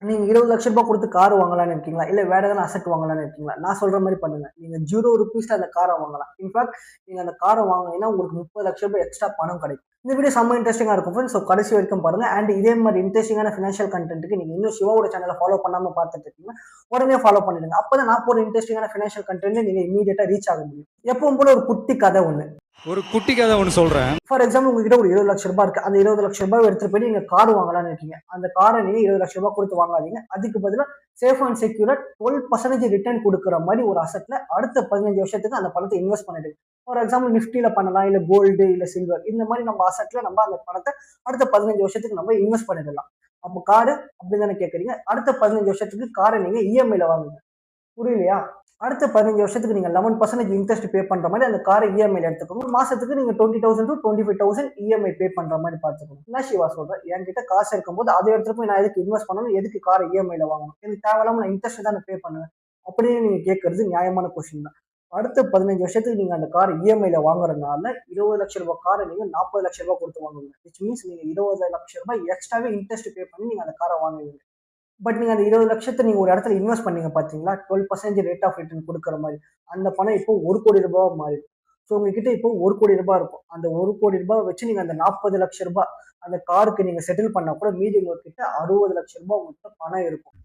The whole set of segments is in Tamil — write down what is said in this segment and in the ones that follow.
நீங்க 20,00,000 ரூபாய் குடுத்து கார் வாங்கலாம்னு இருக்கீங்களா? இல்ல வேற எதனா அசெட் வாங்கலாம்னு இருக்கீங்களா? நான் சொல்ற மாரி பண்ணுங்க. நீங்க ₹0 அந்த கார வாங்கலாம். இன்ஃபாக்ட் நீங்க அந்த கார வாங்குனீங்கன்னா, உங்களுக்கு ₹30,00,000 எக்ஸ்ட்ரா பணம் கிடைக்கும். இந்த வீடியோ செம்ம இன்ட்ரஸ்டிங்கா இருக்கும் ஃபிரெண்ட்ஸ். ஸோ கடைசி வரைக்கும் பாருங்க. அண்ட் இதே மாரி இன்ட்ரஸ்டிங்கான ஃபினான்ஷியல் கன்டென்ட்க்கு நீங்க இன்னும் சிவாவோட சேனல ஃபாலோ பண்ணாம பார்த்துட்டு இருக்கீங்கன்னா, உடனே ஃபாலோ பண்ணிடுங்க. அப்பதான் நான் போடுற இன்ட்ரஸ்டிங்கான ஃபினான்ஷியல் கன்டென்ட் நீங்க இம்மீடியட்டா ரீச் ஆக முடியும். எப்பவும் போல ஒரு குட்டி கதை ஒண்ணு. ஒரு குட்டி கதை ஒண்ணு சொல்றேன். ஃபார் எக்ஸாம்பிள் உங்ககிட்ட ஒரு ₹20,00,000 இருக்கு. அந்த ₹20,00,000 எடுத்துட்டு போய் நீங்க கார் வாங்கலாம்னு இருக்கீங்க. அந்த கார நீங்க ₹20,00,000 குடுத்து வாங்காதீங்க. அதுக்கு பதிலா சேஃப் அண்ட் செக்யூரா 12% ரிட்டர்ன் குடுக்குற மாரி ஒரு அசெட்ல அடுத்த 15 வருஷத்துக்கு அந்த பணத்த இன்வெஸ்ட் பண்ணிடுங்க. ஃபார் எக்ஸாம்பிள் நிஃப்டில பண்ணலாம், இல்ல கோல்டு, இல்ல சில்வர் இந்த மாரி நம்ம அசெட்ல நம்ம அந்த பணத்த அடுத்த 15 வருஷத்துக்கு நம்ம இன்வெஸ்ட் பண்ணிடலாம். அப்ப காரு அப்படிதானே கேட்கறீங்க. அடுத்த 15 வருஷத்துக்கு கார நீங்க இஎம்ஐல வாங்குங்க. புரியலையா? அடுத்த 15 வருஷத்துக்கு நீங்க 11% இன்ட்ரெஸ்ட் பே பண்ற மாரி அந்த கார இஎம்ஐல எடுத்துக்கோங்க. மாசத்துக்கு நீங்க 20,000 to 25,000 இஎம்ஐ பே பண்ற மாரி பார்த்துக்கோங்க. என்ன சிவா சொல்ற? என்கிட்ட காசு இருக்கும்போது அத எடுத்துட்டு போய் நான் எதுக்கு இன்வெஸ்ட் பண்ணணும்? எதுக்கு கார இஎம்ஐல வாங்கணும்? எனக்கு தேவையில்லாம நான் இன்ட்ரெஸ்ட் தானே பே பண்ணுவேன். அப்படின்னு நீங்க கேட்கறது நியாயமான கொஸ்டின் தான். அடுத்த 15 வருஷத்துக்கு நீங்க அந்த கார் இஎம்ஐல வாங்குறதுனால ₹20,00,000 கார நீங்க ₹40,00,000 குடுத்து வாங்குவீங்க. விச் மீன்ஸ் நீங்க ₹20,00,000 எக்ஸ்ட்ராவே இன்ட்ரெஸ்ட் பே பண்ணி நீங்க அந்த கார வாங்குவீங்க. பட் நீங்க அந்த 20,00,000 நீங்க ஒரு இடத்துல இன்வெஸ்ட் பண்ணீங்க பார்த்தீங்களா? 12% ரேட் ஆஃப் ரிட்டர்ன் குடுக்குற மாரி. அந்த பணம் இப்போ ₹1,00,00,000 மாறிடும். ஸோ உங்ககிட்ட இப்போ ₹1,00,00,000 இருக்கும். அந்த ₹1,00,00,000 வச்சு நீங்க அந்த ₹40,00,000 அந்த காருக்கு நீங்க செட்டில் பண்ணா கூட மீதி உங்ககிட்ட ₹60,00,000 உங்ககிட்ட பணம் இருக்கும்.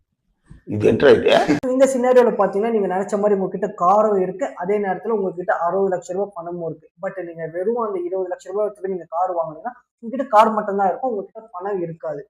இது என்ன இது? இந்த சினாரியோல பார்த்தீங்கன்னா, நீங்க நெனச்ச மாரி உங்ககிட்ட காரும் இருக்கு. அதே நேரத்துல உங்ககிட்ட ₹60,00,000 பணமும் இருக்கு. பட் நீங்க வெறும் அந்த ₹20,00,000 எடுத்துட்டு நீங்க கார் வாங்குனீங்கன்னா, உங்ககிட்ட கார் மட்டும் தான் இருக்கும். உங்ககிட்ட பணம் இருக்காது.